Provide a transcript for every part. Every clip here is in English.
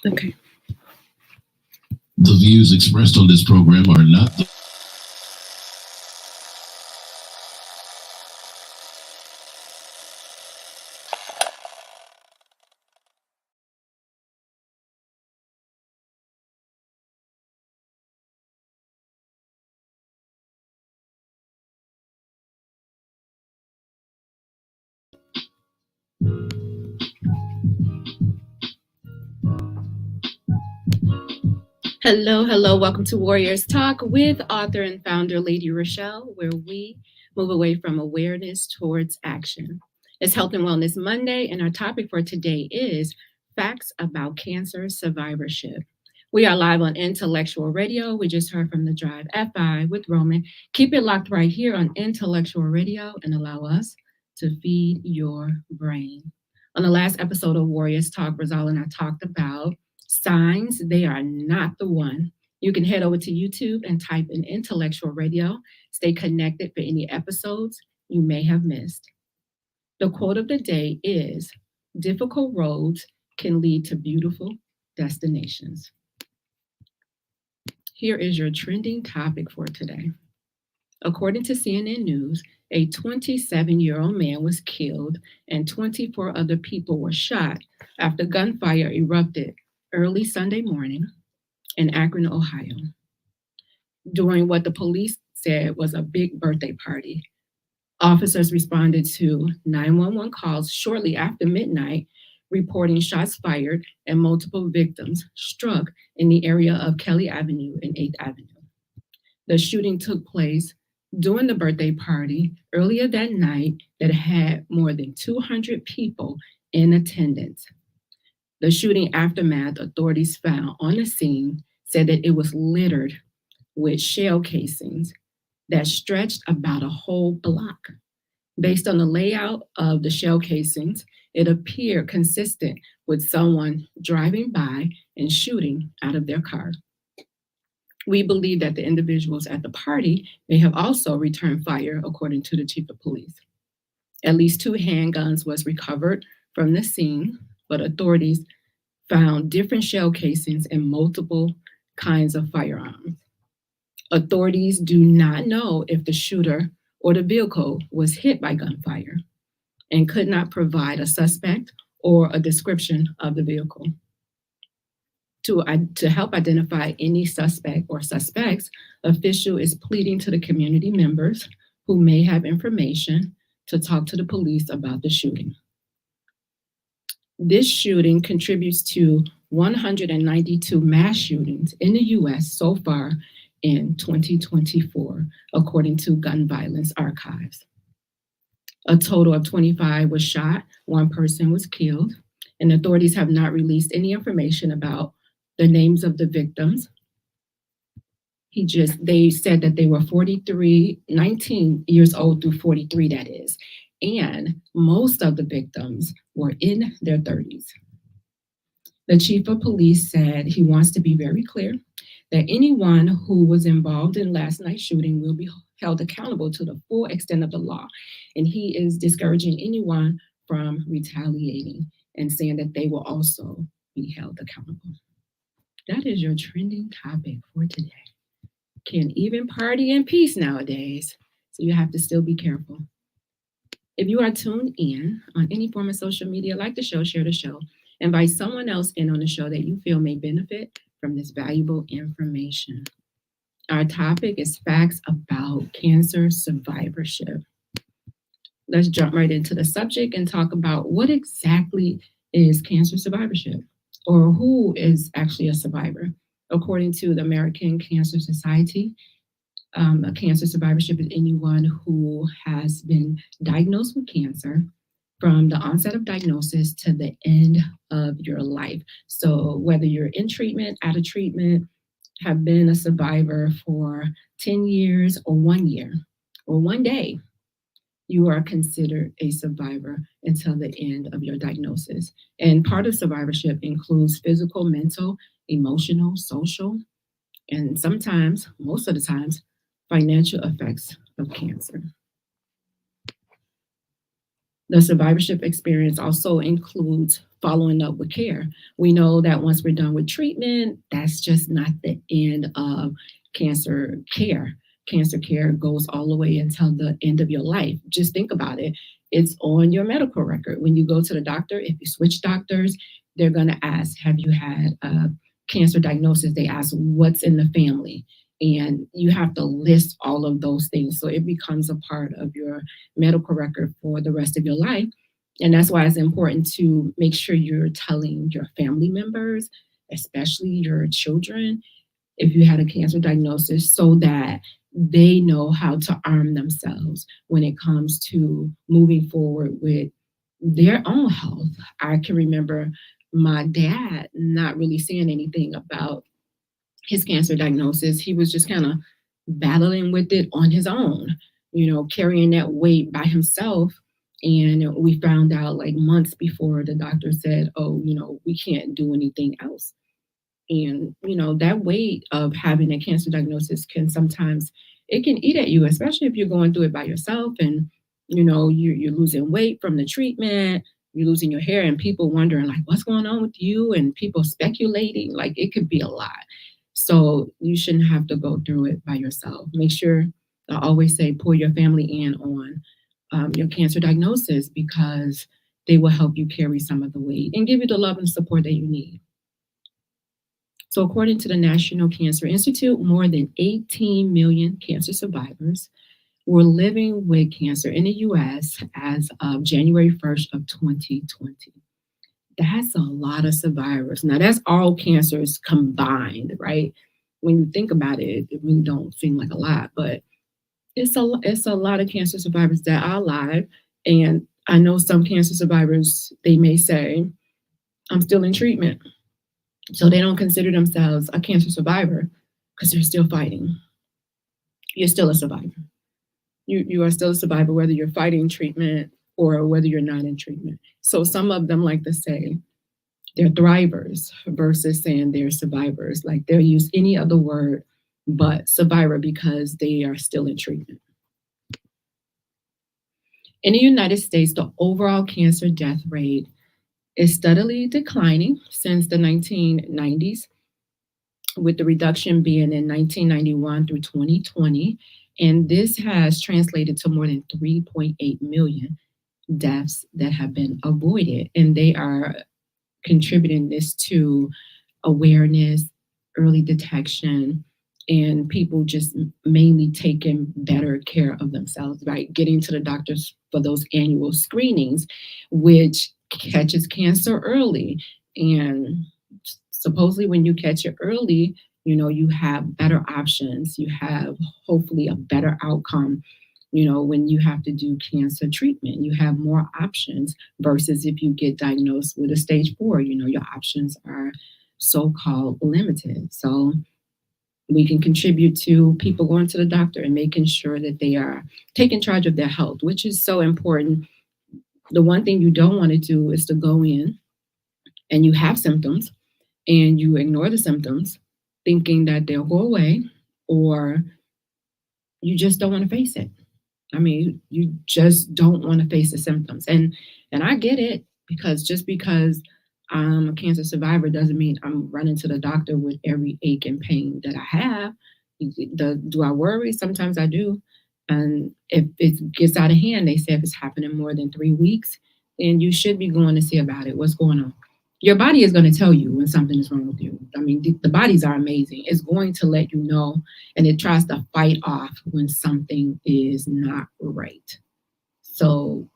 Okay. The views expressed on this program are not the Hello, hello. Welcome to Warriors Talk with author and founder Lady ReShell, where we move away from awareness towards action. It's Health and Wellness Monday, and our topic for today is facts about cancer survivorship. We are live on Intellectual Radio. We just heard from the Drive FI with Roman. Keep it locked right here on Intellectual Radio and allow us to feed your brain. On the last episode of Warriors Talk, Rizal and I talked about signs they are not the one. You can head over to YouTube and type in Intellectual Radio. Stay connected for any episodes you may have missed. The quote of the day is difficult roads can lead to beautiful destinations. Here is your trending topic for today. According to CNN News, a 27-year-old man was killed and 24 other people were shot after gunfire erupted early Sunday morning in Akron, Ohio, during what the police said was a big birthday party. Officers responded to 911 calls shortly after midnight, reporting shots fired and multiple victims struck in the area of Kelly Avenue and 8th Avenue. The shooting took place during the birthday party earlier that night that had more than 200 people in attendance. The shooting aftermath authorities found on the scene said that it was littered with shell casings that stretched about a whole block. Based on the layout of the shell casings, it appeared consistent with someone driving by and shooting out of their car. We believe that the individuals at the party may have also returned fire, according to the chief of police. At least 2 handguns was recovered from the scene, but authorities found different shell casings and multiple kinds of firearms. Authorities do not know if the shooter or the vehicle was hit by gunfire and could not provide a suspect or a description of the vehicle. To help identify any suspect or suspects, official is pleading to the community members who may have information to talk to the police about the shooting. This shooting contributes to 192 mass shootings in the US so far in 2024, according to Gun Violence Archives. A total of 25 was shot, 1 person was killed, and authorities have not released any information about the names of the victims. They said that they were 19 years old through 43, that is, and most of the victims were in their 30s. The chief of police said he wants to be very clear that anyone who was involved in last night's shooting will be held accountable to the full extent of the law. And he is discouraging anyone from retaliating and saying that they will also be held accountable. That is your trending topic for today. Can't even party in peace nowadays, so you have to still be careful. If you are tuned in on any form of social media, like the show, share the show, invite someone else in on the show that you feel may benefit from this valuable information. Our topic is facts about cancer survivorship. Let's jump right into the subject and talk about what exactly is cancer survivorship, or who is actually a survivor. According to the American Cancer Society, a cancer survivorship is anyone who has been diagnosed with cancer from the onset of diagnosis to the end of your life. So whether you're in treatment, out of treatment, have been a survivor for 10 years or 1 year or 1 day, you are considered a survivor until the end of your diagnosis. And part of survivorship includes physical, mental, emotional, social, and sometimes, most of the times, financial effects of cancer. The survivorship experience also includes following up with care. We know that once we're done with treatment, that's just not the end of cancer care. Cancer care goes all the way until the end of your life. Just think about it. It's on your medical record. When you go to the doctor, if you switch doctors, they're going to ask, have you had a cancer diagnosis? They ask, what's in the family? And you have to list all of those things. So it becomes a part of your medical record for the rest of your life. And that's why it's important to make sure you're telling your family members, especially your children, if you had a cancer diagnosis, so that they know how to arm themselves when it comes to moving forward with their own health. I can remember my dad not really saying anything about his cancer diagnosis. He was just kind of battling with it on his own, carrying that weight by himself. And we found out like months before the doctor said, oh, we can't do anything else. And, that weight of having a cancer diagnosis can sometimes, it can eat at you, especially if you're going through it by yourself and, you're losing weight from the treatment, you're losing your hair and people wondering like, what's going on with you? And people speculating, like it could be a lot. So you shouldn't have to go through it by yourself. Make sure, I always say, pull your family in on your cancer diagnosis because they will help you carry some of the weight and give you the love and support that you need. So, according to the National Cancer Institute, more than 18 million cancer survivors were living with cancer in the US as of January 1st of 2020. That's a lot of survivors. Now, that's all cancers combined, right? When you think about it, it really don't seem like a lot, but it's a lot of cancer survivors that are alive. And I know some cancer survivors, they may say, I'm still in treatment. So they don't consider themselves a cancer survivor because they're still fighting. You're still a survivor. You are still a survivor, whether you're fighting treatment or whether you're not in treatment. So some of them like to say they're thrivers versus saying they're survivors. Like they'll use any other word but survivor because they are still in treatment. In the United States, the overall cancer death rate is steadily declining since the 1990s, with the reduction being in 1991 through 2020. And this has translated to more than 3.8 million deaths that have been avoided. And they are contributing this to awareness, early detection, and people just mainly taking better care of themselves, right? Getting to the doctors for those annual screenings, which catches cancer early. And supposedly, when you catch it early, you have better options. You have hopefully a better outcome. When you have to do cancer treatment, you have more options versus if you get diagnosed with a stage 4, your options are so-called limited. So we can contribute to people going to the doctor and making sure that they are taking charge of their health, which is so important. The one thing you don't want to do is to go in and you have symptoms and you ignore the symptoms thinking that they'll go away, or you just don't want to face it. I mean, you just don't want to face the symptoms. And I get it, because just because I'm a cancer survivor doesn't mean I'm running to the doctor with every ache and pain that I have. Do I worry? Sometimes I do. And if it gets out of hand, they say if it's happening more than 3 weeks, then you should be going to see about it. What's going on? Your body is going to tell you when something is wrong with you. I mean, the bodies are amazing. It's going to let you know, and it tries to fight off when something is not right. So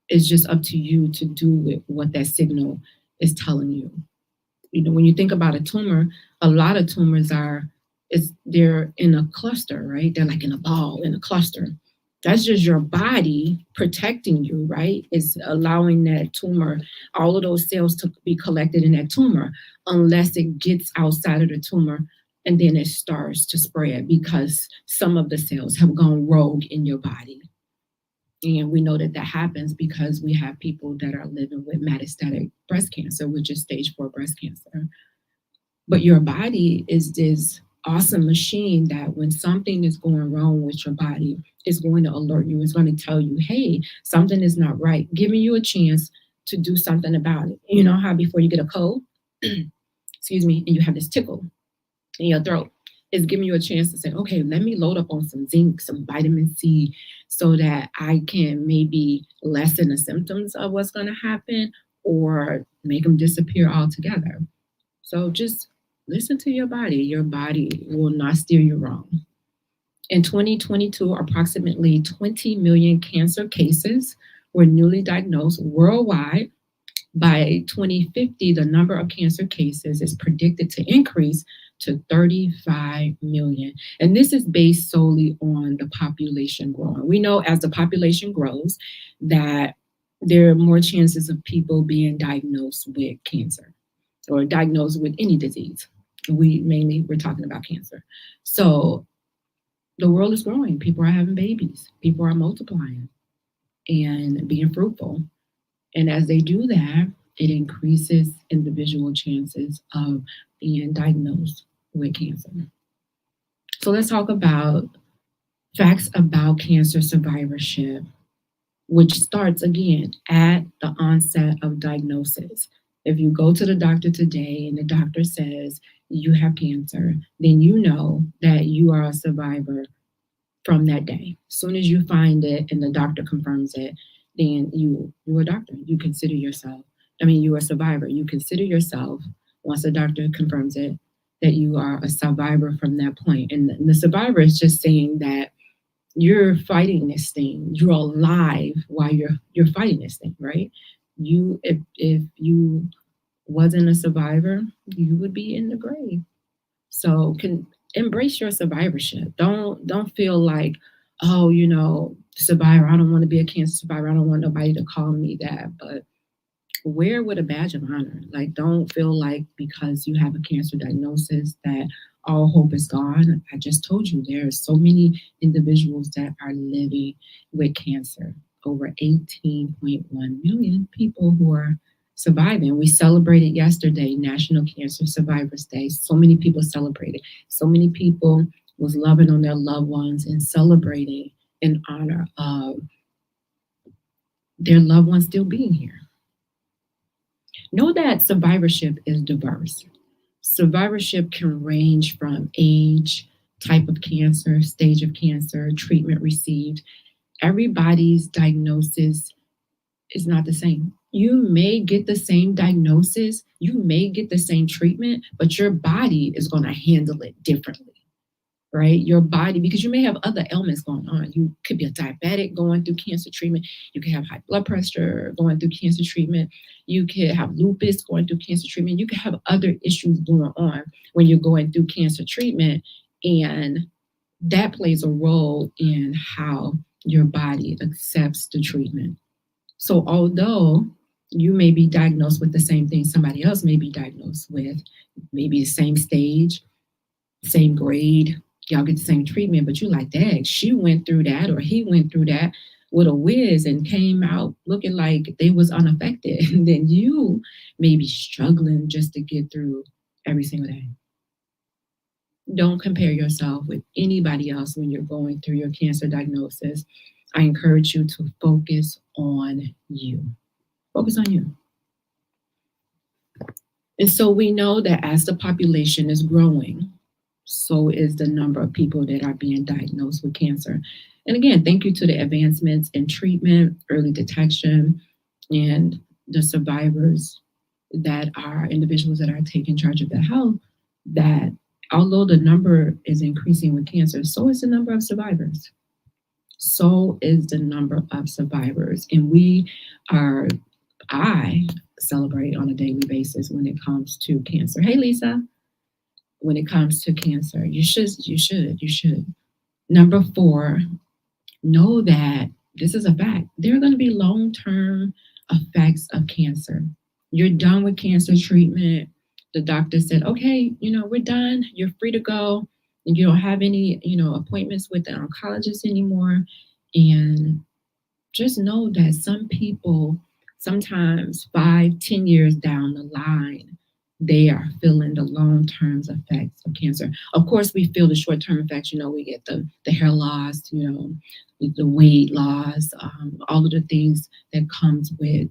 it's just up to you to do with what that signal is telling you. When you think about a tumor, a lot of tumors they're in a cluster, right? They're like in a ball, in a cluster. That's just your body protecting you, right? It's allowing that tumor, all of those cells to be collected in that tumor, unless it gets outside of the tumor and then it starts to spread because some of the cells have gone rogue in your body. And we know that happens because we have people that are living with metastatic breast cancer, which is stage 4 breast cancer. But your body is this awesome machine that when something is going wrong with your body, it's going to alert you. It's going to tell you, hey, something is not right, giving you a chance to do something about it. You know how before you get a cold, excuse me, and you have this tickle in your throat, it's giving you a chance to say, okay, let me load up on some zinc, some vitamin C, so that I can maybe lessen the symptoms of what's going to happen or make them disappear altogether. So just listen to your body. Your body will not steer you wrong. In 2022, approximately 20 million cancer cases were newly diagnosed worldwide. By 2050, the number of cancer cases is predicted to increase to 35 million. And this is based solely on the population growing. We know as the population grows that there are more chances of people being diagnosed with cancer or diagnosed with any disease. We're talking about cancer. So the world is growing. People are having babies. People are multiplying and being fruitful. And as they do that, it increases individual chances of being diagnosed with cancer. So let's talk about facts about cancer survivorship, which starts again at the onset of diagnosis. If you go to the doctor today and the doctor says you have cancer, then you know that you are a survivor from that day. As soon as you find it and the doctor confirms it, then you're a doctor. You consider yourself. I mean, you're a survivor. You consider yourself once the doctor confirms it that you are a survivor from that point. And the survivor is just saying that you're fighting this thing. You're alive while you're fighting this thing, right? You if you wasn't a survivor, you would be in the grave. So can embrace your survivorship. Don't feel like, oh, survivor, I don't want to be a cancer survivor. I don't want nobody to call me that. But wear with a badge of honor. Like, don't feel like because you have a cancer diagnosis that all hope is gone. I just told you there are so many individuals that are living with cancer. Over 18.1 million people who are surviving. We celebrated yesterday National Cancer Survivors Day. So many people celebrated. So many people was loving on their loved ones and celebrating in honor of their loved ones still being here. Know that survivorship is diverse. Survivorship can range from age, type of cancer, stage of cancer, treatment received. Everybody's diagnosis is not the same. You may get the same diagnosis, you may get the same treatment, but your body is going to handle it differently, right? Your body, because you may have other ailments going on. You could be a diabetic going through cancer treatment. You could have high blood pressure going through cancer treatment. You could have lupus going through cancer treatment. You could have other issues going on when you're going through cancer treatment. And that plays a role in how your body accepts the treatment. So although you may be diagnosed with the same thing somebody else may be diagnosed with, maybe the same stage, same grade, y'all get the same treatment, but you like, dang, she went through that or he went through that with a whiz and came out looking like they was unaffected. And then you may be struggling just to get through every single day. Don't compare yourself with anybody else when you're going through your cancer diagnosis. I encourage you to focus on you. Focus on you. And so we know that as the population is growing, so is the number of people that are being diagnosed with cancer. And again, thank you to the advancements in treatment, early detection, and the survivors that are individuals that are taking charge of their health, that although the number is increasing with cancer, so is the number of survivors. So is the number of survivors. And I celebrate on a daily basis when it comes to cancer. Hey, Lisa. When it comes to cancer, you should. Number 4, know that this is a fact. There are going to be long-term effects of cancer. You're done with cancer treatment. The doctor said, okay, we're done. You're free to go. And you don't have any, appointments with the oncologist anymore. And just know that some people, sometimes 5-10 years down the line, they are feeling the long-term effects of cancer. Of course, we feel the short-term effects. We get the hair loss, the weight loss, all of the things that comes with,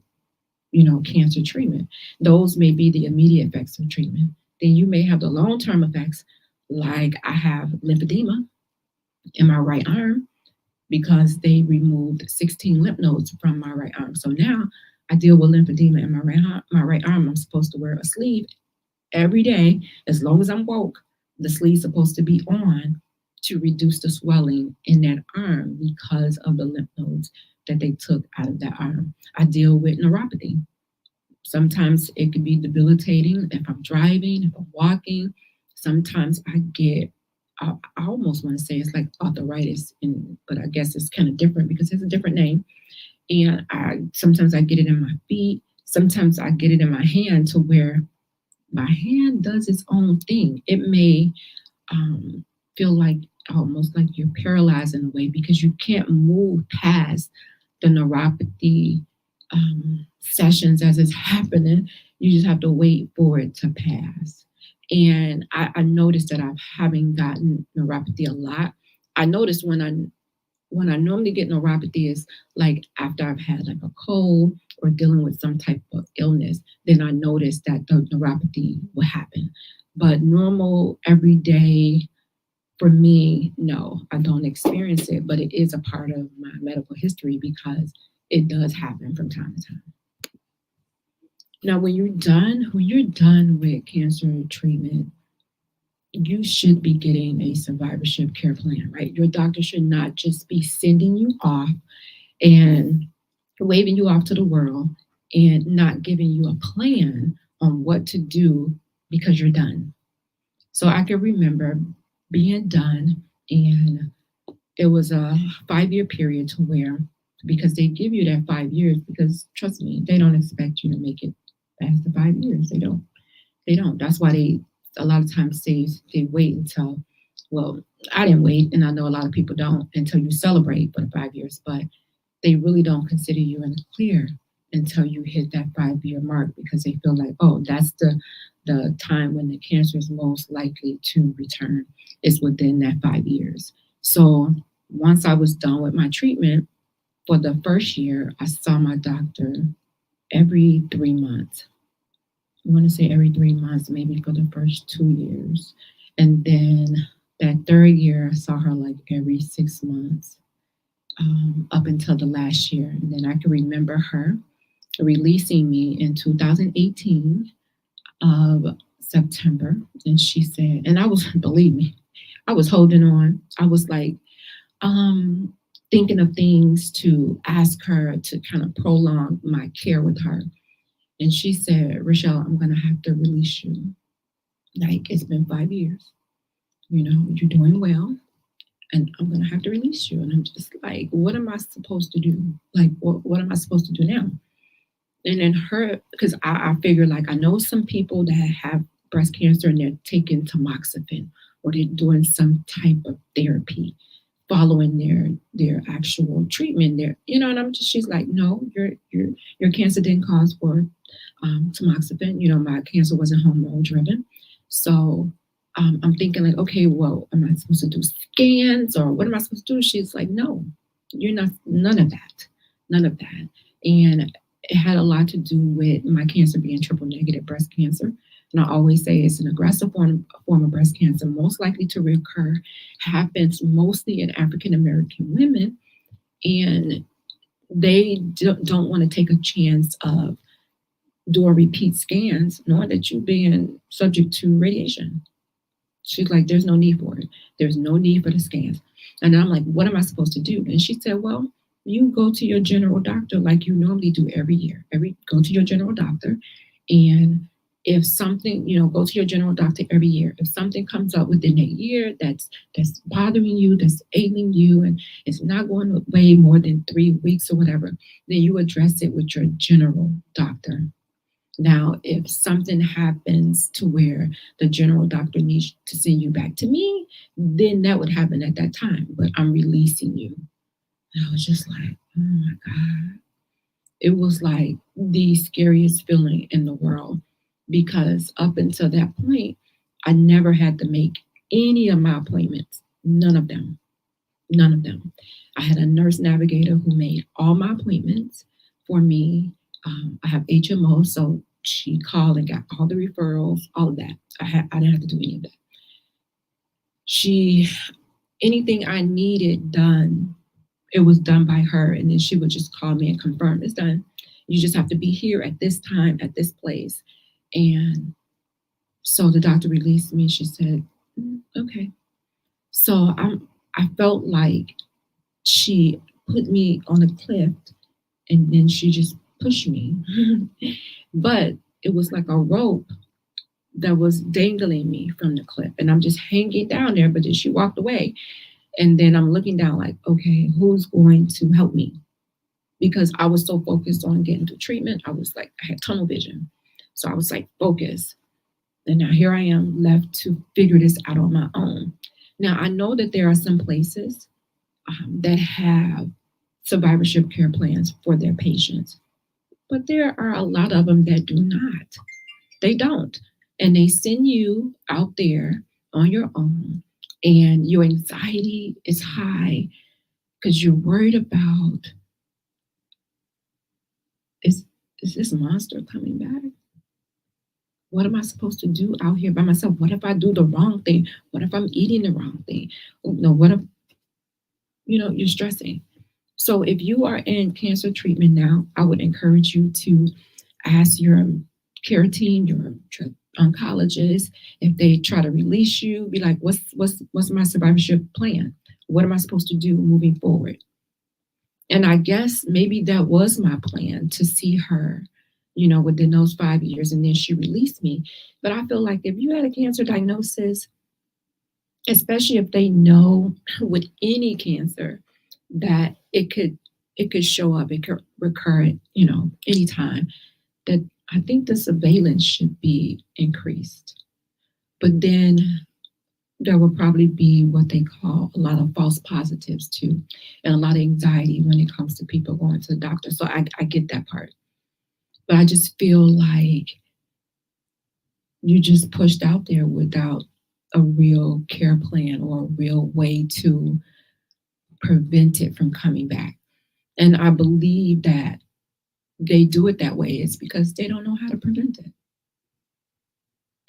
cancer treatment. Those may be the immediate effects of treatment. Then you may have the long-term effects, like I have lymphedema in my right arm because they removed 16 lymph nodes from my right arm. So now I deal with lymphedema in my right arm. I'm supposed to wear a sleeve every day as long as I'm woke. The sleeve's supposed to be on to reduce the swelling in that arm because of the lymph nodes that they took out of that arm. I deal with neuropathy. Sometimes it can be debilitating if I'm driving, if I'm walking. Sometimes I almost want to say it's like arthritis, but I guess it's kind of different because it's a different name. And sometimes I get it in my feet. Sometimes I get it in my hand to where my hand does its own thing. It may feel like almost like you're paralyzed in a way because you can't move past the neuropathy sessions as it's happening. You just have to wait for it to pass. And I noticed that I've having gotten neuropathy a lot. I noticed when I normally get neuropathy is like after I've had like a cold or dealing with some type of illness, then I notice that the neuropathy will happen. But normal everyday for me, no, I don't experience it, but it is a part of my medical history because it does happen from time to time. Now, when you're done with cancer treatment, you should be getting a survivorship care plan, right? Your doctor should not just be sending you off and waving you off to the world and not giving you a plan on what to do because you're done. So I can remember being done, and it was a 5 year period to where, because they give you that 5 years, because trust me, they don't expect you to make it past the 5 years. They don't. They don't. That's why they a lot of times say they wait until, well, I didn't wait, and I know a lot of people don't until you celebrate for the 5 years, but they really don't consider you in the clear until you hit that 5 year mark because they feel like, oh, that's the time when the cancer is most likely to return is within that 5 years. So once I was done with my treatment for the first year, I saw my doctor every 3 months. I want to say every 3 months, maybe for the first 2 years. And then that third year, I saw her like every 6 months, up until the last year. And then I can remember her releasing me in 2018 of September. And she said, and I was, believe me, I was holding on. I was like, um, thinking of things to ask her to kind of prolong my care with her. And she said, ReShell, I'm going to have to release you. Like, it's been 5 years. You're doing well, and I'm going to have to release you. And I'm just like, what am I supposed to do? Like, what am I supposed to do now? And then because I figure, like, I know some people that have breast cancer and they're taking tamoxifen or they're doing some type of therapy following their actual treatment there, and she's like, no, your cancer didn't cause for tamoxifen. My cancer wasn't hormone driven. So I'm thinking like, okay, well, am I supposed to do scans or what am I supposed to do? She's like, no, you're not, none of that. And it had a lot to do with my cancer being triple negative breast cancer. And I always say it's an aggressive form of breast cancer, most likely to recur, happens mostly in African American women. And they don't want to take a chance of doing repeat scans, knowing that you're being subject to radiation. She's like, there's no need for it. There's no need for the scans. And I'm like, what am I supposed to do? And she said, well, you go to your general doctor like you normally do every year. Go to your general doctor, and if something, go to your general doctor every year. If something comes up within a year that's bothering you, that's ailing you, and it's not going away more than 3 weeks or whatever, then you address it with your general doctor. Now, if something happens to where the general doctor needs to send you back to me, then that would happen at that time. But I'm releasing you. And I was just like, oh my God. It was like the scariest feeling in the world because up until that point, I never had to make any of my appointments. None of them. None of them. I had a nurse navigator who made all my appointments for me. I have HMO, so she called and got all the referrals, all of that. I didn't have to do any of that. She Anything I needed done, it was done by her, and then she would just call me and confirm it's done. You just have to be here at this time at this place. And so the doctor released me. She said, okay. So I felt like she put me on a cliff and then she just pushed me. But it was like a rope that was dangling me from the cliff. And I'm just hanging down there, but then she walked away. And then I'm looking down like, okay, who's going to help me? Because I was so focused on getting to treatment. I had tunnel vision. So I was like, focus. And now here I am left to figure this out on my own. Now I know that there are some places that have survivorship care plans for their patients, but there are a lot of them that do not. They don't. And they send you out there on your own, and your anxiety is high because you're worried about is, is this monster coming back? What am I supposed to do out here by myself? What if I do the wrong thing? What if I'm eating the wrong thing? No, what if, you're stressing? So if you are in cancer treatment now, I would encourage you to ask your care team, your oncologist, if they try to release you, be like, what's my survivorship plan? What am I supposed to do moving forward? And I guess maybe that was my plan to see her, within those 5 years, and then she released me. But I feel like if you had a cancer diagnosis, especially if they know with any cancer that it could show up, it could recur at, anytime, that I think the surveillance should be increased. But then there will probably be what they call a lot of false positives too, and a lot of anxiety when it comes to people going to the doctor. So I get that part. But I just feel like you just pushed out there without a real care plan or a real way to prevent it from coming back. And I believe that they do it that way is because they don't know how to prevent it.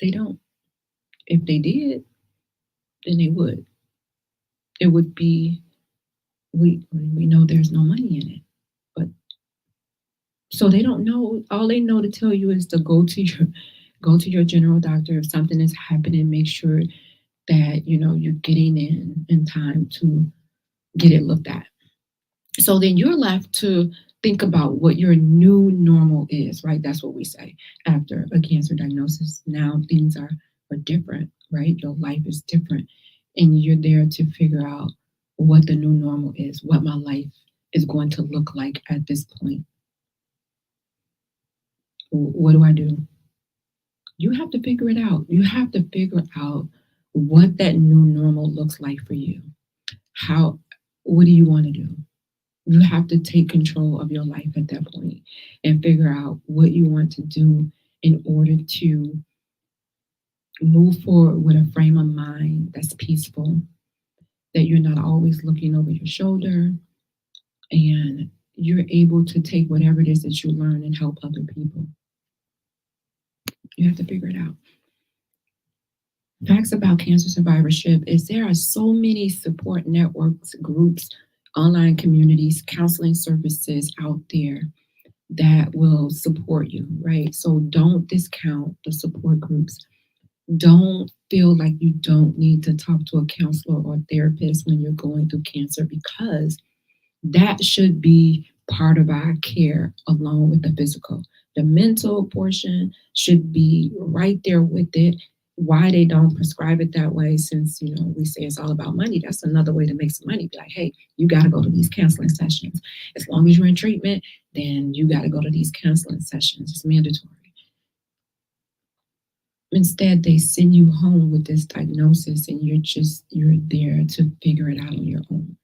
They don't. If they did, then they would. It would be we know there's no money in it, but so they don't know. All they know to tell you is to go to your general doctor if something is happening. Make sure that you're getting in time to get it looked at. So then you're left to think about what your new normal is, right? That's what we say after a cancer diagnosis. Now things are different, right? Your life is different. And you're there to figure out what the new normal is, what my life is going to look like at this point. What do I do? You have to figure it out. You have to figure out what that new normal looks like for you. How, what do you want to do? You have to take control of your life at that point and figure out what you want to do in order to move forward with a frame of mind that's peaceful, that you're not always looking over your shoulder, and you're able to take whatever it is that you learn and help other people. You have to figure it out. Facts about cancer survivorship is there are so many support networks, groups, online communities, counseling services out there that will support you, right? So don't discount the support groups. Don't feel like you don't need to talk to a counselor or therapist when you're going through cancer, because that should be part of our care along with the physical. The mental portion should be right there with it. Why they don't prescribe it that way, since we say it's all about money, that's another way to make some money. Be like, hey, you got to go to these counseling sessions. As long as you're in treatment, then you got to go to these counseling sessions. It's mandatory. Instead, they send you home with this diagnosis, and you're there to figure it out on your own.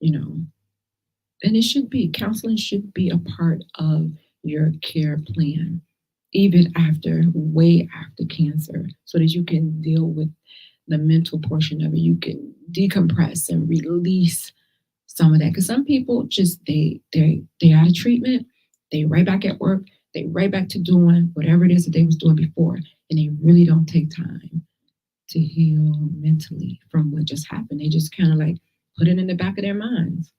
And it should be, counseling should be a part of your care plan. even after, way after cancer, so that you can deal with the mental portion of it. You can decompress and release some of that. Because some people just they out of treatment, they right back at work, they right back to doing whatever it is that they was doing before, and they really don't take time to heal mentally from what just happened. They just kind of like put it in the back of their minds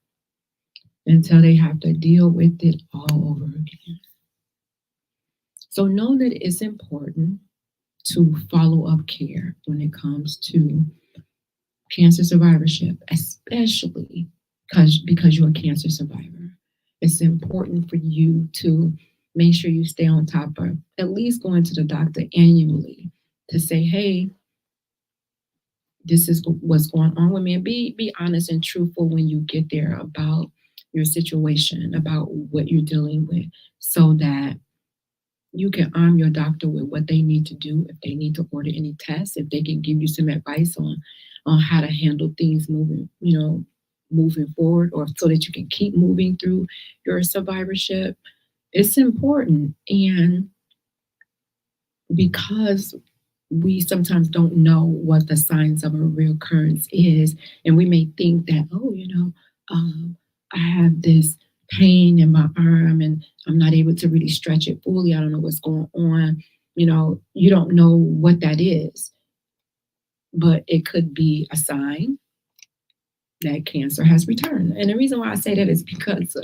until they have to deal with it all over again. So know that it's important to follow up care when it comes to cancer survivorship, especially because you're a cancer survivor. It's important for you to make sure you stay on top of at least going to the doctor annually to say, hey, this is what's going on with me, and be honest and truthful when you get there about your situation, about what you're dealing with, so that you can arm your doctor with what they need to do, if they need to order any tests, if they can give you some advice on how to handle things moving forward, or so that you can keep moving through your survivorship. It's important. And because we sometimes don't know what the signs of a reoccurrence is, and we may think that, oh, I have this pain in my arm and I'm not able to really stretch it fully. I don't know what's going on. You don't know what that is, but it could be a sign that cancer has returned. And the reason why I say that is because,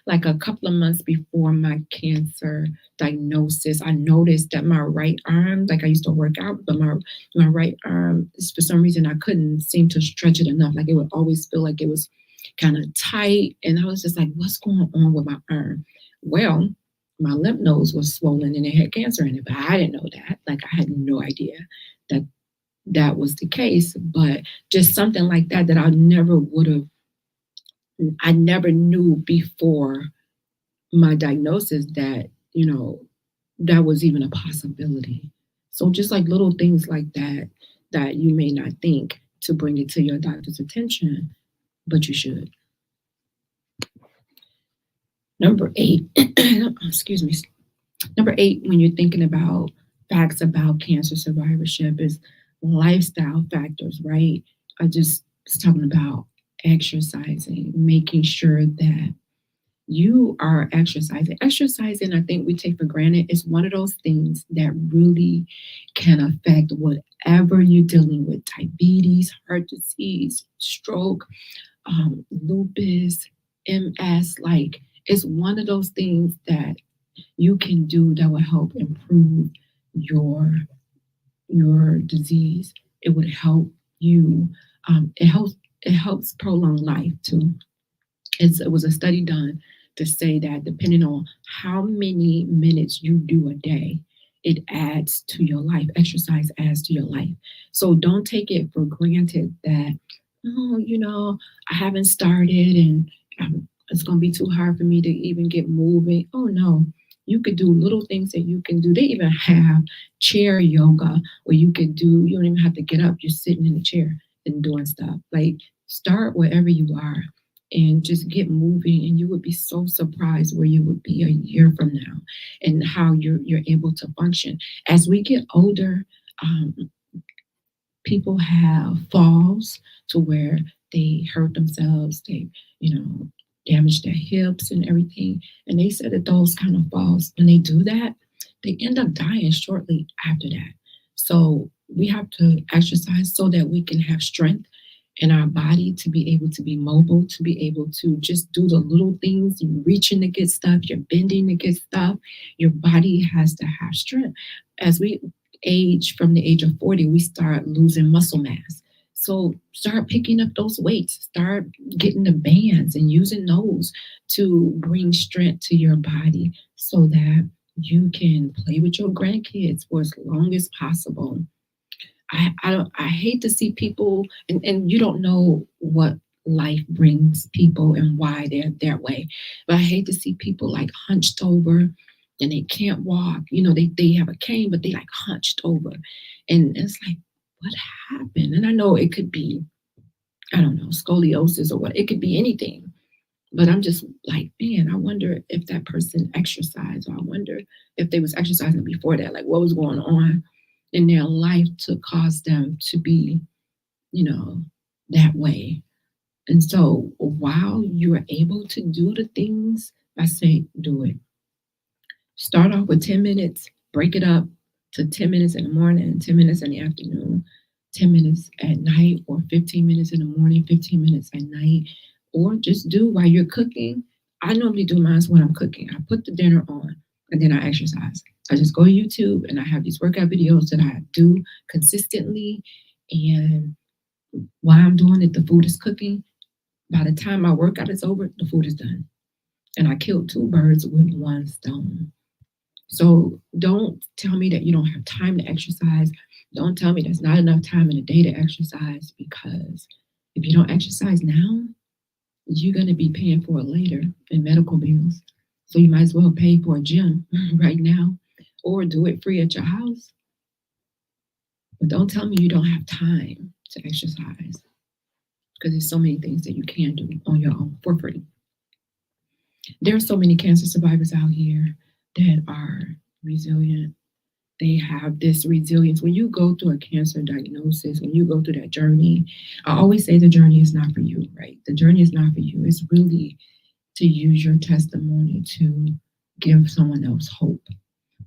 like a couple of months before my cancer diagnosis, I noticed that my right arm, like I used to work out, but my right arm, for some reason, I couldn't seem to stretch it enough. Like it would always feel like it was kind of tight. And I was just like, what's going on with my arm? Well, my lymph nodes was swollen and it had cancer in it, but I didn't know that. Like I had no idea that that was the case, but just something like that I never would have, I never knew before my diagnosis that, that was even a possibility. So just like little things like that you may not think to bring it to your doctor's attention, but you should. Number 8, excuse me. Number 8, when you're thinking about facts about cancer survivorship, is lifestyle factors, right? I just was talking about exercising, making sure that you are exercising. Exercising, I think we take for granted, is one of those things that really can affect whatever you're dealing with: diabetes, heart disease, stroke, lupus, MS. Like, it's one of those things that you can do that will help improve your your disease. It would help you. It helps prolong life too. It was a study done to say that depending on how many minutes you do a day, it adds to your life. Exercise adds to your life. So don't take it for granted that, oh, I haven't started and it's going to be too hard for me to even get moving. Oh, no. You could do little things that you can do. They even have chair yoga where you don't even have to get up. You're sitting in the chair and doing stuff. Like, start wherever you are and just get moving, and you would be so surprised where you would be a year from now and how you're able to function. As we get older, um, people have falls to where they hurt themselves, they, damage their hips and everything. And they said that those kind of falls, when they do that, they end up dying shortly after that. So we have to exercise so that we can have strength in our body to be able to be mobile, to be able to just do the little things. You're reaching to get stuff, you're bending to get stuff. Your body has to have strength. As we age, from the age of 40, we start losing muscle mass. So start picking up those weights, start getting the bands and using those to bring strength to your body so that you can play with your grandkids for as long as possible. I hate to see people, and you don't know what life brings people and why they're that way. But I hate to see people like hunched over and they can't walk. They have a cane, but they like hunched over. And it's like, what happened? And I know it could be, I don't know, scoliosis or what, it could be anything. But I'm just like, man, I wonder if that person exercised, or I wonder if they was exercising before that, like what was going on in their life to cause them to be, you know, that way. And so while you are able to do the things, I say do it. Start off with 10 minutes, break it up to 10 minutes in the morning, 10 minutes in the afternoon, 10 minutes at night, or 15 minutes in the morning, 15 minutes at night, or just do while you're cooking. I normally do mine when I'm cooking. I put the dinner on and then I exercise. I just go to YouTube and I have these workout videos that I do consistently. And while I'm doing it, the food is cooking. By the time my workout is over, the food is done. And I killed two birds with one stone. So don't tell me that you don't have time to exercise. Don't tell me there's not enough time in the day to exercise, because if you don't exercise now, you're going to be paying for it later in medical bills. So you might as well pay for a gym right now, or do it free at your house. But don't tell me you don't have time to exercise, because there's so many things that you can do on your own for free. There are so many cancer survivors out here that are resilient. They have this resilience. When you go through a cancer diagnosis, when you go through that journey, I always say the journey is not for you, right? The journey is not for you. It's really to use your testimony to give someone else hope.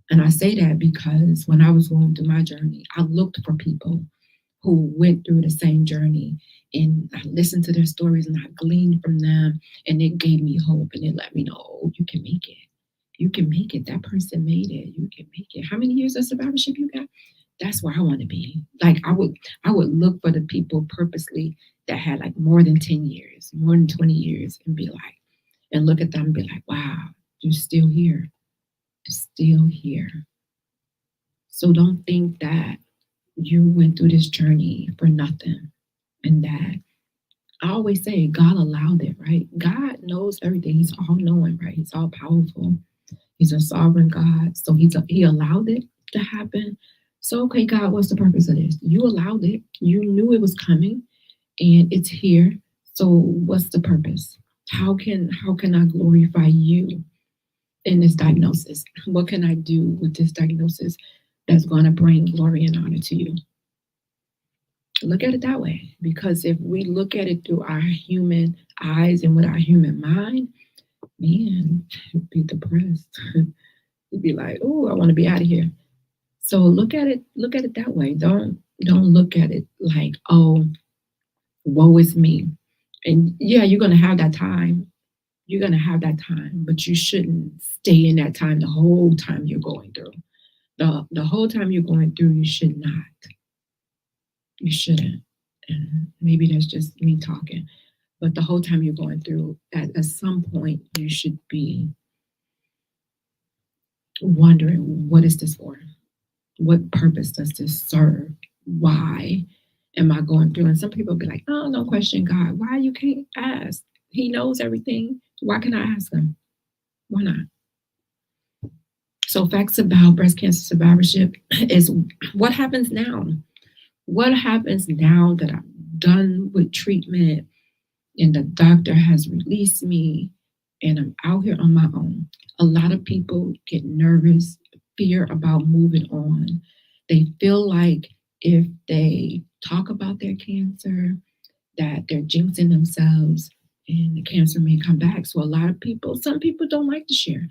And I say that because when I was going through my journey, I looked for people who went through the same journey, and I listened to their stories and I gleaned from them, and it gave me hope, and it let me know, oh, you can make it. You can make it. That person made it. You can make it. How many years of survivorship you got? That's where I want to be. Like I would look for the people purposely that had like more than 10 years, more than 20 years, and be like, and look at them and be like, wow, you're still here. You're still here. So don't think that you went through this journey for nothing, and that I always say God allowed it, right? God knows everything. He's all knowing, right? He's all powerful. He's a sovereign God. So he allowed it to happen. So okay, God, what's the purpose of this? You allowed it. You knew it was coming, and it's here. So what's the purpose? How can I glorify you in this diagnosis? What can I do with this diagnosis that's going to bring glory and honor to you? Look at it that way. Because if we look at it through our human eyes and with our human mind, man, you'd be depressed. You'd be like, oh, I want to be out of here. So look at it that way. Don't look at it like, oh, woe is me. And yeah, you're gonna have that time. You're gonna have that time, but you shouldn't stay in that time the whole time you're going through. The whole time you're going through, you should not. You shouldn't. And maybe that's just me talking. But the whole time you're going through, at some point, you should be wondering, what is this for? What purpose does this serve? Why am I going through? And some people be like, oh, don't question God. Why you can't ask? He knows everything. Why can I ask him? Why not? So facts about breast cancer survivorship is what happens now. What happens now that I'm done with treatment and the doctor has released me and I'm out here on my own? A lot of people get nervous, fear about moving on. They feel like if they talk about their cancer, that they're jinxing themselves and the cancer may come back. So a lot of people, some people don't like to share.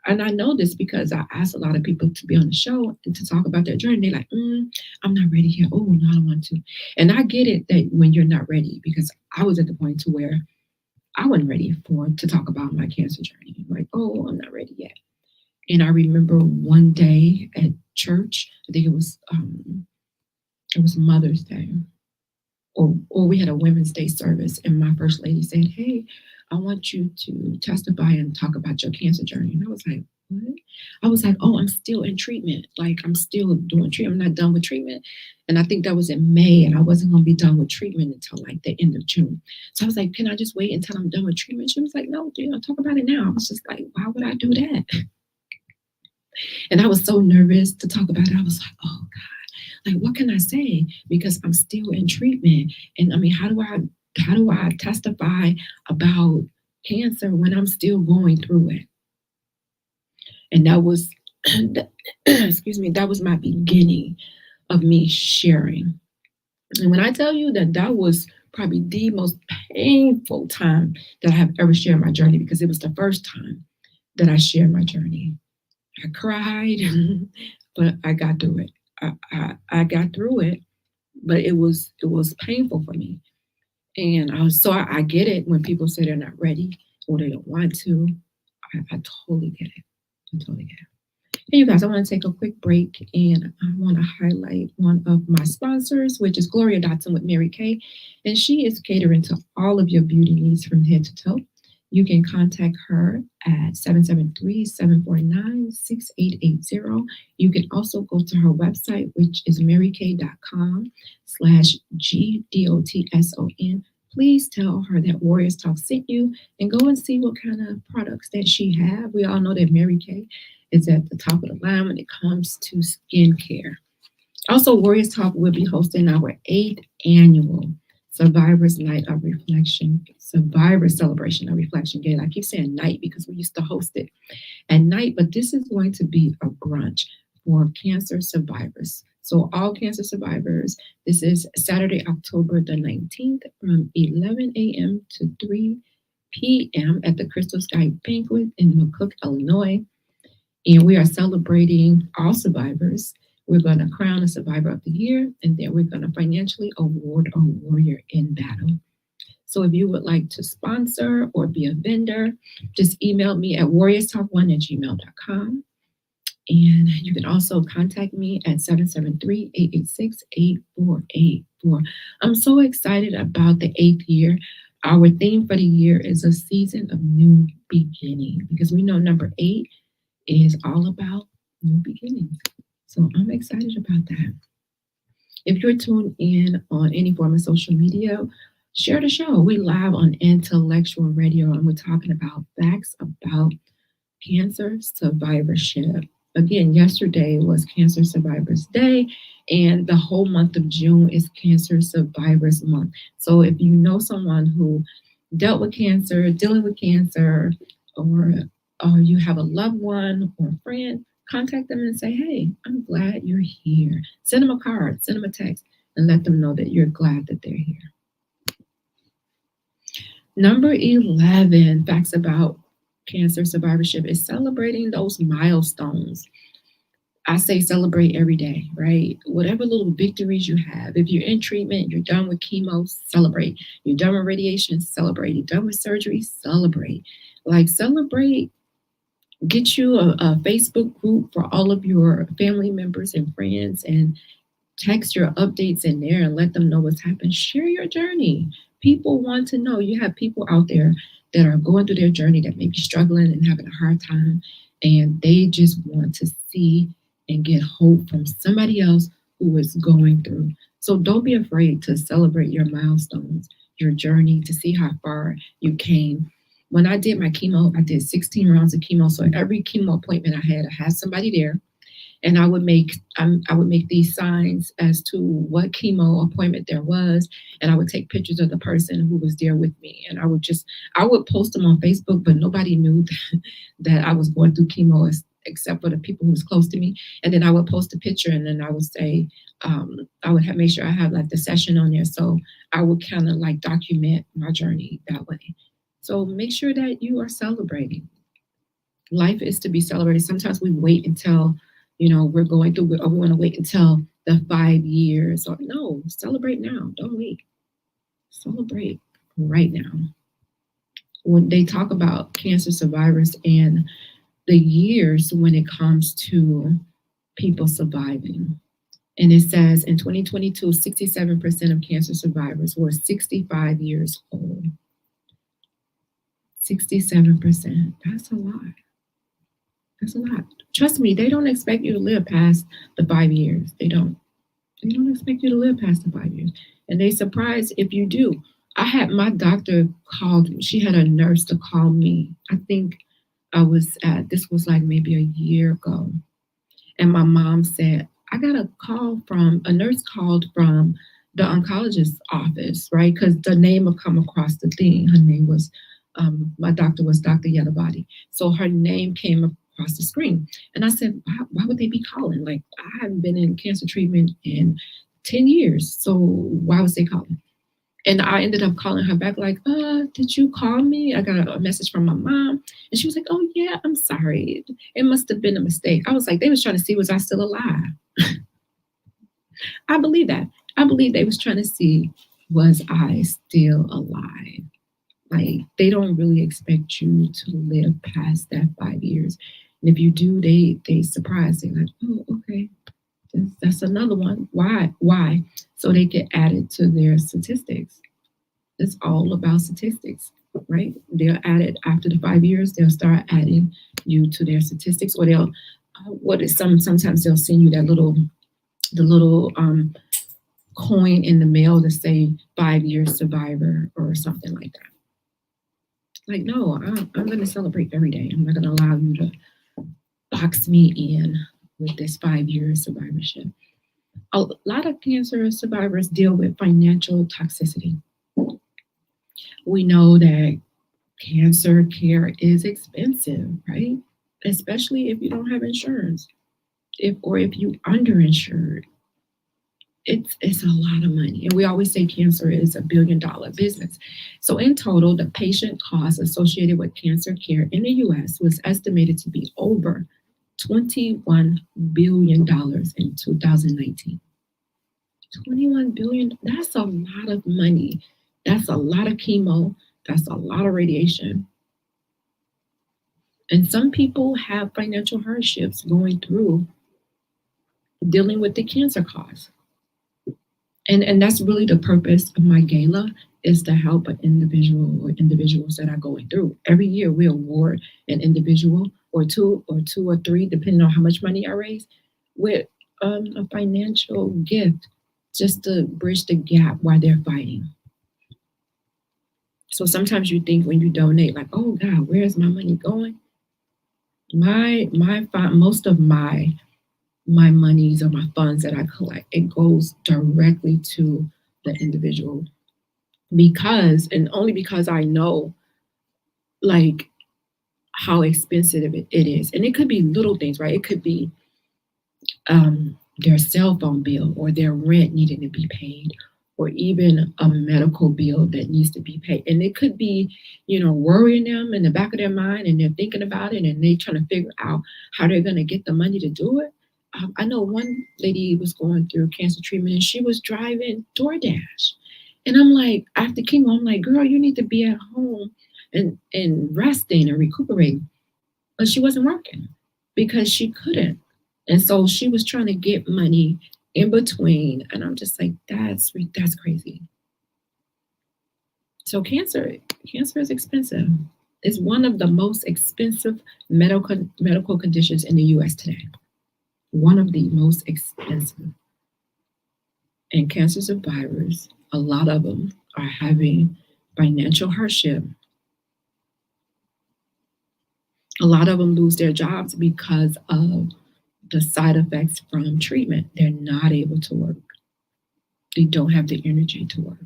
And I know this because I asked a lot of people to be on the show and to talk about their journey. They're like, I'm not ready yet. Oh, no, I don't want to. And I get it that when you're not ready, because I was at the point to where I wasn't ready to talk about my cancer journey. I'm like, oh, I'm not ready yet. And I remember one day at church, I think it was Mother's Day, or we had a Women's Day service, and my first lady said, hey, I want you to testify and talk about your cancer journey. And I was like, what? I was like, oh, I'm still in treatment. Like, I'm still doing treatment. I'm not done with treatment. And I think that was in May, and I wasn't going to be done with treatment until like the end of June. So I was like, can I just wait until I'm done with treatment? She was like, no, talk about it now. I was just like, why would I do that? And I was so nervous to talk about it. I was like, oh God, like what can I say? Because I'm still in treatment. And I mean, how do I testify about cancer when I'm still going through it. And that was, excuse me, that was my beginning of me sharing. And when I tell you that that was probably the most painful time that I have ever shared my journey, because it was the first time that I shared my journey. I cried, but I got through it. I got through it, but it was painful for me. And I get it when people say they're not ready or they don't want to. I totally get it. I totally get it. Hey, you guys, I want to take a quick break and I want to highlight one of my sponsors, which is Gloria Dotson with Mary Kay. And she is catering to all of your beauty needs from head to toe. You can contact her at 773-749-6880. You can also go to her website, which is marykay.com/GDOTSON. Please tell her that Warriors Talk sent you and go and see what kind of products that she have. We all know that Mary Kay is at the top of the line when it comes to skincare. Also, Warriors Talk will be hosting our 8th annual Survivors Night of Reflection, Survivor Celebration of Reflection Gala. I keep saying night because we used to host it at night, but this is going to be a brunch for cancer survivors. So, all cancer survivors, this is Saturday, October the 19th from 11 a.m. to 3 p.m. at the Crystal Sky Banquet in McCook, Illinois. And we are celebrating all survivors. We're going to crown a Survivor of the Year, and then we're going to financially award a Warrior in Battle. So if you would like to sponsor or be a vendor, just email me at warriorstalk1@gmail.com. And you can also contact me at 773-886-8484. I'm so excited about the 8th year. Our theme for the year is a season of new beginning, because we know number 8 is all about new beginnings. So I'm excited about that. If you're tuned in on any form of social media, share the show. We live on Intellectual Radio, and we're talking about facts about cancer survivorship. Again, yesterday was Cancer Survivors Day, and the whole month of June is Cancer Survivors Month. So if you know someone who dealt with cancer, dealing with cancer, or you have a loved one or a friend, contact them and say, hey, I'm glad you're here. Send them a card, send them a text, and let them know that you're glad that they're here. Number 11, facts about cancer survivorship, is celebrating those milestones. I say celebrate every day, right? Whatever little victories you have. If you're in treatment, you're done with chemo, celebrate. You're done with radiation, celebrate. You're done with surgery, celebrate. Like, celebrate. Get you a Facebook group for all of your family members and friends, and text your updates in there and let them know what's happened. Share your journey. People want to know. You have people out there that are going through their journey that may be struggling and having a hard time, and they just want to see and get hope from somebody else who is going through. So don't be afraid to celebrate your milestones, your journey, to see how far you came. When I did my chemo, I did 16 rounds of chemo. So every chemo appointment I had somebody there, and I would make these signs as to what chemo appointment there was, and I would take pictures of the person who was there with me, and I would post them on Facebook, but nobody knew that I was going through chemo except for the people who was close to me. And then I would post a picture, and then I would say, I would make sure I have like the session on there, so I would kind of like document my journey that way. So make sure that you are celebrating. Life is to be celebrated. Sometimes we wait until, we're going through, or we want to wait until the 5 years, or no, celebrate now. Don't wait. Celebrate right now. When they talk about cancer survivors and the years when it comes to people surviving, and it says in 2022, 67% of cancer survivors were 65 years old. 67%. That's a lot. That's a lot. Trust me, they don't expect you to live past the 5 years. They don't. They don't expect you to live past the 5 years. And they surprised if you do. I had my doctor called me. She had a nurse to call me. I think this was like maybe a year ago. And my mom said, I got a nurse called from the oncologist's office, right? Because the name will come across the thing. Her name was My doctor was Dr. Yellowbody. So her name came across the screen. And I said, why would they be calling? Like, I haven't been in cancer treatment in 10 years. So why was they calling? And I ended up calling her back, like, did you call me? I got a message from my mom. And she was like, oh, yeah, I'm sorry. It must have been a mistake. I was like, they was trying to see, was I still alive? I believe that. I believe they was trying to see, was I still alive? Like, they don't really expect you to live past that 5 years. And if you do, they surprise. They're like, oh, okay, that's another one. Why? Why? So they get added to their statistics. It's all about statistics, right? They'll add it after the 5 years. They'll start adding you to their statistics, or they'll sometimes they'll send you the little coin in the mail to say 5 years survivor or something like that. Like, no, I'm going to celebrate every day. I'm not going to allow you to box me in with this 5 years survivorship. A lot of cancer survivors deal with financial toxicity. We know that cancer care is expensive, right? Especially if you don't have insurance, if you underinsured. It's a lot of money. And we always say cancer is $1 billion business. So in total, the patient costs associated with cancer care in the US was estimated to be over $21 billion in 2019. 21 billion, that's a lot of money. That's a lot of chemo. That's a lot of radiation. And some people have financial hardships going through dealing with the cancer costs. And that's really the purpose of my gala, is to help an individual or individuals that are going through. Every year we award an individual or two or three, depending on how much money I raise, with a financial gift just to bridge the gap while they're fighting. So sometimes you think when you donate, like, oh God, where's my money going? Most of my monies or my funds that I collect, it goes directly to the individual, because, and only because I know, like, how expensive it is. And it could be little things, right? It could be their cell phone bill or their rent needing to be paid, or even a medical bill that needs to be paid. And it could be, worrying them in the back of their mind, and they're thinking about it, and they're trying to figure out how they're going to get the money to do it. I know one lady was going through cancer treatment, and she was driving DoorDash. And I'm like, after chemo, I'm like, girl, you need to be at home and resting and recuperating. But she wasn't working because she couldn't. And so she was trying to get money in between. And I'm just like, that's crazy. So cancer is expensive. It's one of the most expensive medical conditions in the US today. One of the most expensive. And cancer survivors, a lot of them are having financial hardship. A lot of them lose their jobs because of the side effects from treatment. They're not able to work. They don't have the energy to work.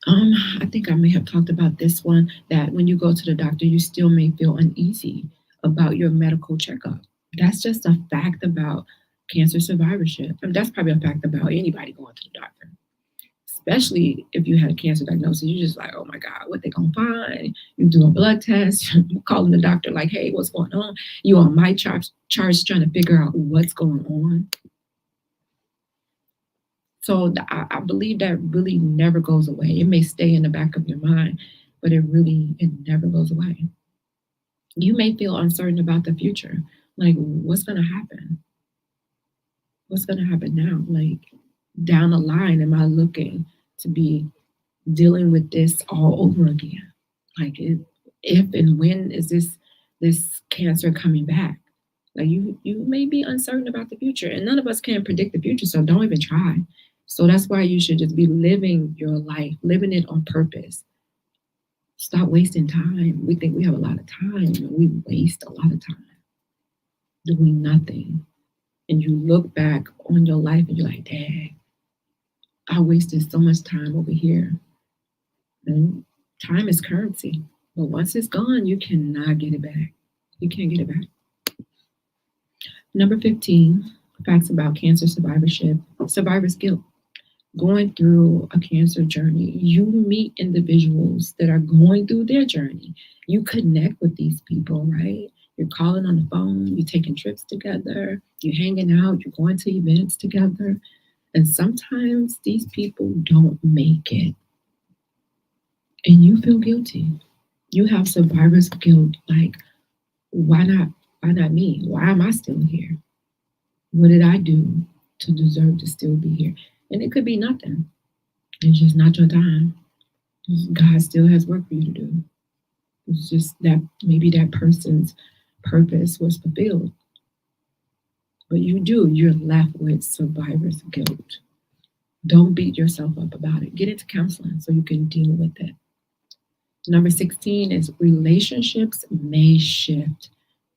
I think I may have talked about this one, that when you go to the doctor, you still may feel uneasy about your medical checkup. That's just a fact about cancer survivorship. I mean, that's probably a fact about anybody going to the doctor, especially if you had a cancer diagnosis. You're just like, oh my God, what they gonna find? You do a blood test, calling the doctor like, hey, what's going on? You on my charge trying to figure out what's going on. So I believe that really never goes away. It may stay in the back of your mind, but it never goes away. You may feel uncertain about the future. Like, what's gonna happen? What's gonna happen now? Like, down the line, am I looking to be dealing with this all over again? Like, if and when is this cancer coming back? Like, you may be uncertain about the future, and none of us can predict the future, so don't even try. So that's why you should just be living your life, living it on purpose. Stop wasting time. We think we have a lot of time, and we waste a lot of time doing nothing. And you look back on your life and you're like, dang, I wasted so much time over here. And time is currency. But once it's gone, you cannot get it back. You can't get it back. Number 15, facts about cancer survivorship, survivor's guilt. Going through a cancer journey, you meet individuals that are going through their journey. You connect with these people, right? You're calling on the phone, you're taking trips together, you're hanging out, you're going to events together. And sometimes these people don't make it. And you feel guilty. You have survivor's guilt. Like, why not? Why not me? Why am I still here? What did I do to deserve to still be here? And it could be nothing. It's just not your time. God still has work for you to do. It's just that maybe that person's purpose was fulfilled. But you're left with survivor's guilt. Don't beat yourself up about it. Get into counseling so you can deal with it. Number 16 is relationships may shift.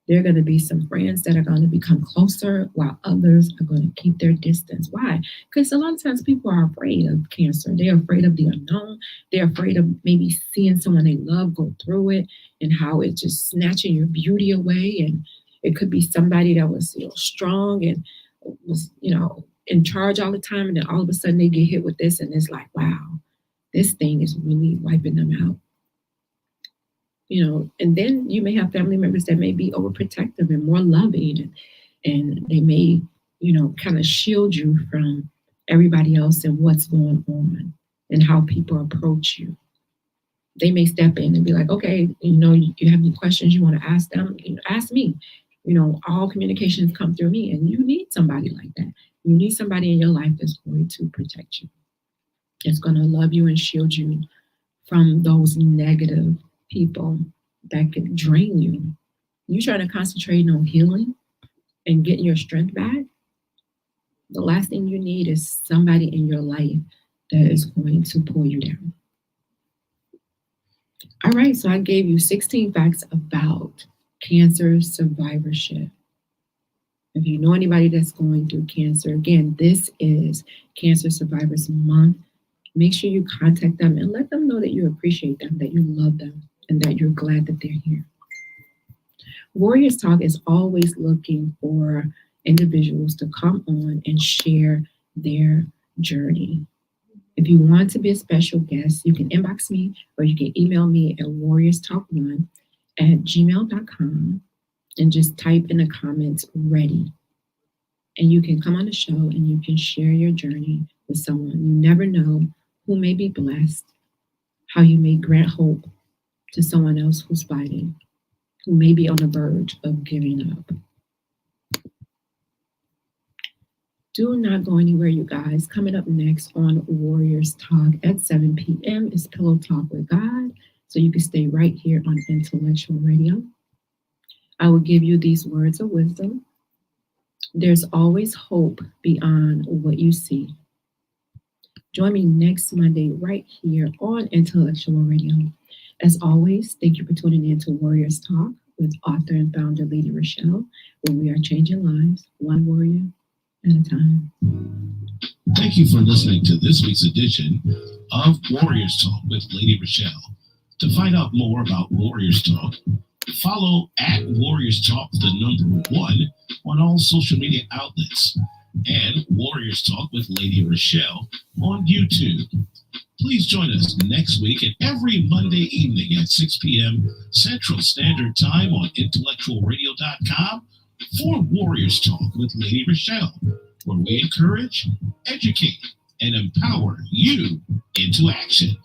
There are going to be some friends that are going to become closer while others are going to keep their distance. Why? Because a lot of times people are afraid of cancer. They're afraid of the unknown. They're afraid of maybe seeing someone they love go through it and how it's just snatching your beauty away. And it could be somebody that was strong and was in charge all the time. And then all of a sudden they get hit with this and it's like, wow, this thing is really wiping them out. And then you may have family members that may be overprotective and more loving, and they may, kind of shield you from everybody else and what's going on and how people approach you. They may step in and be like, okay, you have any questions you want to ask them, ask me. All communications come through me, and you need somebody like that. You need somebody in your life that's going to protect you. It's going to love you and shield you from those negative people that could drain you. You trying to concentrate on healing and getting your strength back. The last thing you need is somebody in your life that is going to pull you down. All right, so I gave you 16 facts about cancer survivorship. If you know anybody that's going through cancer, again, this is Cancer Survivors Month. Make sure you contact them and let them know that you appreciate them, that you love them, and that you're glad that they're here. Warriors Talk is always looking for individuals to come on and share their journey. If you want to be a special guest, you can inbox me or you can email me at warriorstalk1@gmail.com and just type in the comments ready. And you can come on the show and you can share your journey with someone. You never know who may be blessed, how you may grant hope to someone else who's fighting, who may be on the verge of giving up. Do not go anywhere, you guys. Coming up next on Warriors Talk at 7 p.m. is Pillow Talk with God. So you can stay right here on Intellectual Radio. I will give you these words of wisdom. There's always hope beyond what you see. Join me next Monday right here on Intellectual Radio. As always, thank you for tuning in to Warriors Talk with author and founder Lady ReShell, where we are changing lives one warrior at a time. Thank you for listening to this week's edition of Warriors Talk with Lady ReShell. To find out more about Warriors Talk, follow at Warriors Talk, the number 1, on all social media outlets, and Warriors Talk with Lady ReShell on YouTube. Please join us next week and every Monday evening at 6 p.m. Central Standard Time on intellectualradio.com for Warriors Talk with Lady ReShell, where we encourage, educate, and empower you into action.